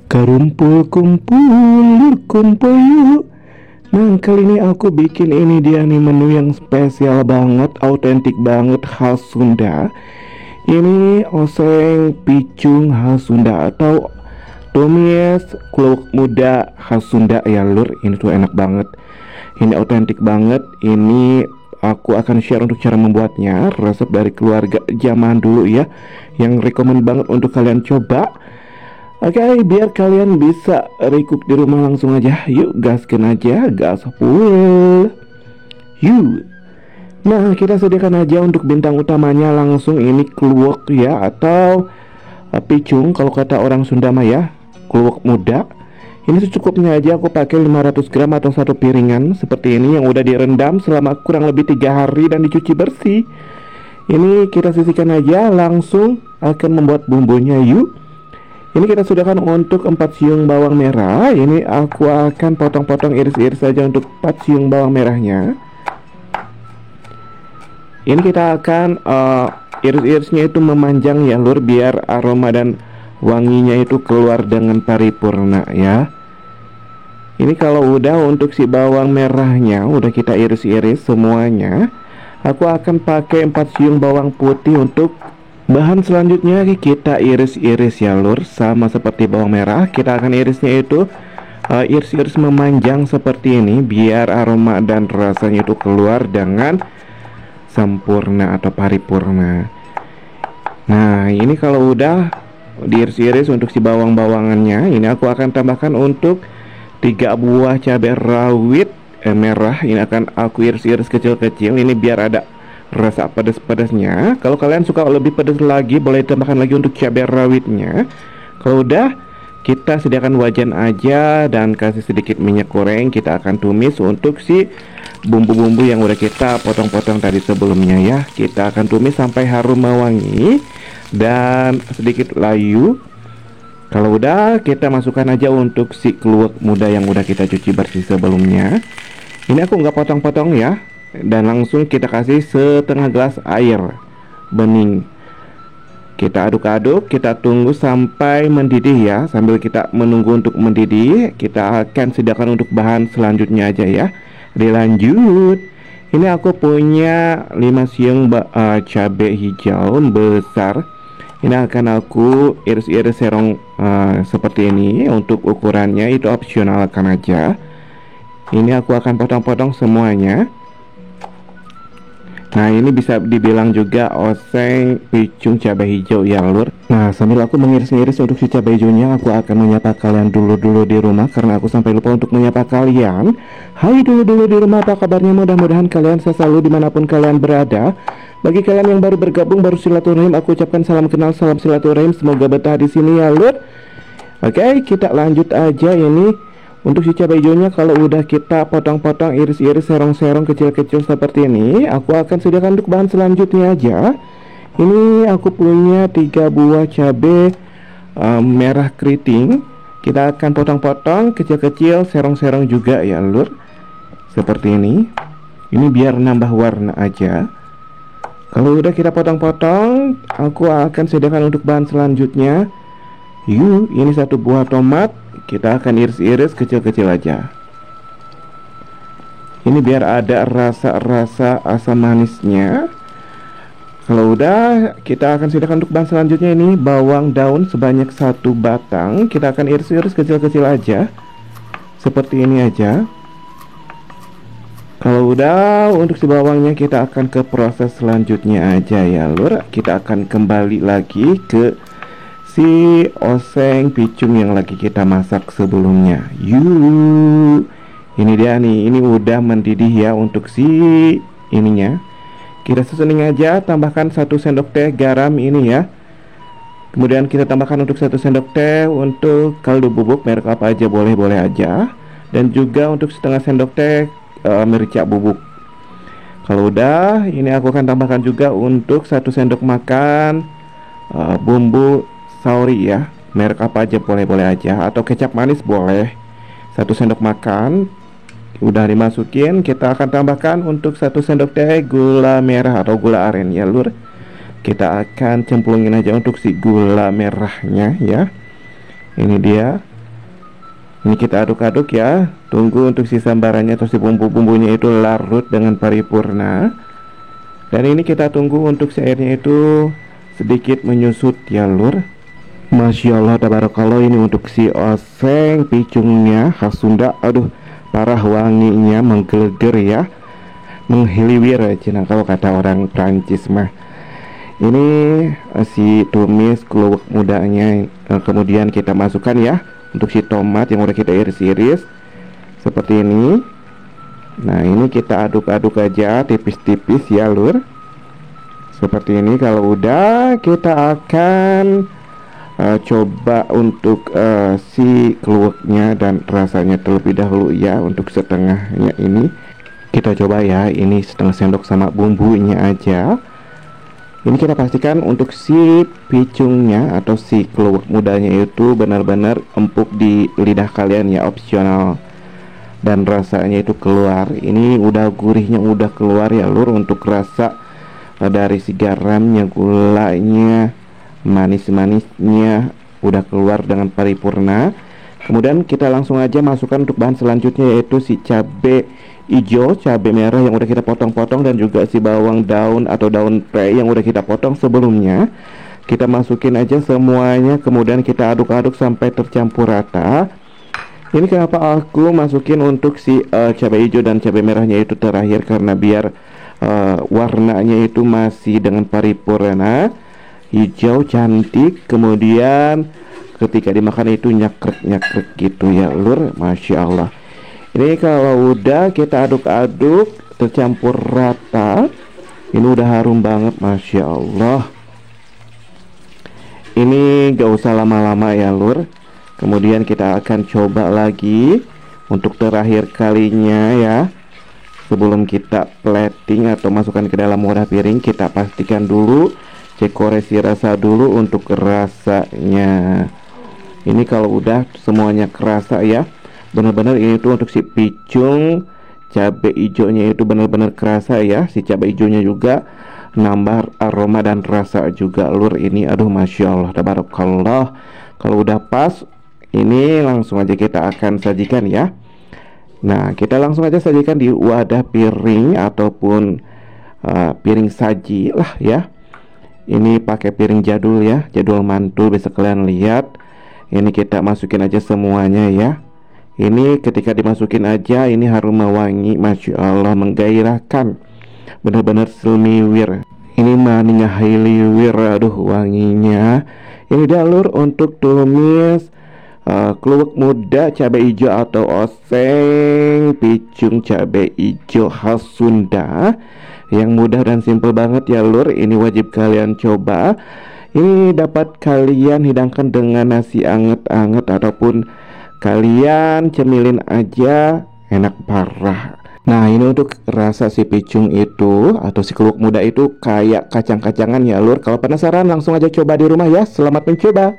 Kumpul kumpul yuk. Nah, kali ini aku bikin ini dia nih menu yang spesial banget, autentik banget, khas Sunda. Ini oseng picung khas Sunda atau tumis kluwek muda khas Sunda ya lur. Ini tuh enak banget. Ini autentik banget. Ini aku akan share untuk cara membuatnya, resep dari keluarga zaman dulu ya, yang rekomend banget untuk kalian coba. Oke, biar kalian bisa recook di rumah langsung aja. Yuk, gaskan aja, gas full. Yuk. Nah, kita sediakan aja untuk bintang utamanya langsung ini kluwek ya, atau picung kalau kata orang Sunda mah ya, kluwek muda. Ini secukupnya aja, aku pakai 500 gram atau satu piringan seperti ini yang udah direndam selama kurang lebih 3 hari dan dicuci bersih. Ini kita sisihkan aja, langsung akan membuat bumbunya yuk. Ini kita sediakan untuk 4 siung bawang merah. Ini aku akan potong-potong iris-iris saja untuk 4 siung bawang merahnya. Ini kita akan iris-irisnya itu memanjang ya lur, biar aroma dan wanginya itu keluar dengan paripurna ya. Ini kalau udah untuk si bawang merahnya udah kita iris-iris semuanya, aku akan pakai 4 siung bawang putih untuk bahan selanjutnya. Kita iris-iris ya lur, sama seperti bawang merah. Kita akan irisnya itu iris-iris memanjang seperti ini, biar aroma dan rasanya itu keluar dengan sempurna atau paripurna. Nah, ini kalau udah diiris-iris untuk si bawang-bawangannya, ini aku akan tambahkan untuk 3 buah cabai rawit merah. Ini akan aku iris-iris kecil-kecil, ini biar ada rasa pedas-pedasnya. Kalau kalian suka lebih pedas lagi, boleh tambahkan lagi untuk cabai rawitnya. Kalau udah, kita sediakan wajan aja dan kasih sedikit minyak goreng. Kita akan tumis untuk si bumbu-bumbu yang udah kita potong-potong tadi sebelumnya ya. Kita akan tumis sampai harum mewangi dan sedikit layu. Kalau udah, kita masukkan aja untuk si kluwek muda yang udah kita cuci bersih sebelumnya. Ini aku nggak potong-potong ya, dan langsung kita kasih setengah gelas air bening. Kita aduk-aduk, kita tunggu sampai mendidih ya. Sambil kita menunggu untuk mendidih, kita akan sediakan untuk bahan selanjutnya aja ya. Dilanjut. Ini aku punya 5 siung cabai hijau besar. Ini akan aku iris-iris serong seperti ini. Untuk ukurannya itu opsional kan aja. Ini aku akan potong-potong semuanya. Nah, ini bisa dibilang juga oseng picung cabai hijau ya lur. Nah, sambil aku mengiris-iris untuk si cabai hijaunya, aku akan menyapa kalian dulu di rumah, karena aku sampai lupa untuk menyapa kalian. Hai dulu di rumah, apa kabarnya? Mudah-mudahan kalian selalu dimanapun kalian berada. Bagi kalian yang baru bergabung, baru silaturahim, aku ucapkan salam kenal, salam silaturahim. Semoga betah di sini ya lur. Oke, kita lanjut aja ini. Untuk si cabai hijaunya kalau udah kita potong-potong, iris-iris, serong-serong kecil-kecil seperti ini, aku akan sediakan untuk bahan selanjutnya aja. Ini aku punya 3 buah cabai merah keriting. Kita akan potong-potong kecil-kecil, serong-serong juga ya lur. Seperti ini. Ini biar nambah warna aja. Kalau udah kita potong-potong, aku akan sediakan untuk bahan selanjutnya. Yuk, ini 1 buah tomat. Kita akan iris-iris kecil-kecil aja. Ini biar ada rasa-rasa asam manisnya. Kalau udah, kita akan sediakan untuk bahan selanjutnya. Ini bawang daun sebanyak 1 batang. Kita akan iris-iris kecil-kecil aja. Seperti ini aja. Kalau udah, untuk si bawangnya kita akan ke proses selanjutnya aja ya lur. Kita akan kembali lagi ke si oseng picung yang lagi kita masak sebelumnya. Yuk, ini dia nih, ini udah mendidih ya untuk si ininya. Kita susunin aja, tambahkan 1 sendok teh garam ini ya. Kemudian kita tambahkan untuk 1 sendok teh untuk kaldu bubuk, merek apa aja boleh aja. Dan juga untuk setengah sendok teh merica bubuk. Kalau udah, ini aku akan tambahkan juga untuk 1 sendok makan bumbu sauri ya, merek apa aja boleh aja, atau kecap manis boleh. 1 sendok makan udah dimasukin. Kita akan tambahkan untuk 1 sendok teh gula merah atau gula aren ya lur. Kita akan cemplungin aja untuk si gula merahnya ya. Ini dia. Ini kita aduk-aduk ya. Tunggu untuk si sambarannya atau si bumbu-bumbunya itu larut dengan paripurna. Dan ini kita tunggu untuk si airnya itu sedikit menyusut ya lur. Masya Allah tabarakallah, ini untuk si oseng picungnya khas Sunda. Aduh, parah wanginya menggeleger ya, menghiliwir cina kalau kata orang Prancis mah. Ini si tumis keluak mudanya, kemudian kita masukkan ya untuk si tomat yang udah kita iris-iris seperti ini. Nah ini kita aduk-aduk aja tipis-tipis ya lur, seperti ini. Kalau udah kita akan coba untuk si keluaknya dan rasanya terlebih dahulu ya. Untuk setengahnya ini kita coba ya, ini setengah sendok sama bumbunya aja. Ini kita pastikan untuk si picungnya atau si keluak mudanya itu benar-benar empuk di lidah kalian ya, opsional. Dan rasanya itu keluar. Ini udah gurihnya udah keluar ya lur, untuk rasa dari si garamnya, gulanya, manis-manisnya udah keluar dengan paripurna. Kemudian kita langsung aja masukkan untuk bahan selanjutnya, yaitu si cabai hijau, cabai merah yang udah kita potong-potong, dan juga si bawang daun atau daun pre yang udah kita potong sebelumnya. Kita masukin aja semuanya, kemudian kita aduk-aduk sampai tercampur rata. Ini kenapa aku masukin untuk si cabai hijau dan cabai merahnya itu terakhir, karena biar warnanya itu masih dengan paripurna hijau cantik, kemudian ketika dimakan itu nyakrek-nyakrek gitu ya lur. Masya Allah. Ini kalau udah kita aduk-aduk tercampur rata, ini udah harum banget, Masya Allah. Ini gak usah lama-lama ya lur. Kemudian kita akan coba lagi untuk terakhir kalinya ya. Sebelum kita plating atau masukkan ke dalam wadah piring, kita pastikan dulu, cek koreksi rasa dulu untuk rasanya. Ini kalau udah semuanya kerasa ya, benar-benar ini tuh untuk si picung cabai hijaunya itu benar-benar kerasa ya. Si cabai hijaunya juga nambah aroma dan rasa juga lur. Ini aduh Masya Allah tabarakallah. Kalau udah pas, ini langsung aja kita akan sajikan ya. Nah kita langsung aja sajikan di wadah piring ataupun piring saji lah ya. Ini pakai piring jadul ya, jadul mantul, bisa kalian lihat. Ini kita masukin aja semuanya ya. Ini ketika dimasukin aja, ini harum wangi, Masya Allah, menggairahkan, benar-benar semiwir. Ini maninya hiliwir, aduh wanginya. Ini dalur untuk tumis keluak muda cabai hijau atau oseng picung cabai hijau khas Sunda, yang mudah dan simple banget ya lur. Ini wajib kalian coba. Ini dapat kalian hidangkan dengan nasi anget-anget ataupun kalian cemilin aja, enak parah. Nah ini untuk rasa si picung itu atau si keluak muda itu kayak kacang-kacangan ya lur. Kalau penasaran langsung aja coba di rumah ya. Selamat mencoba.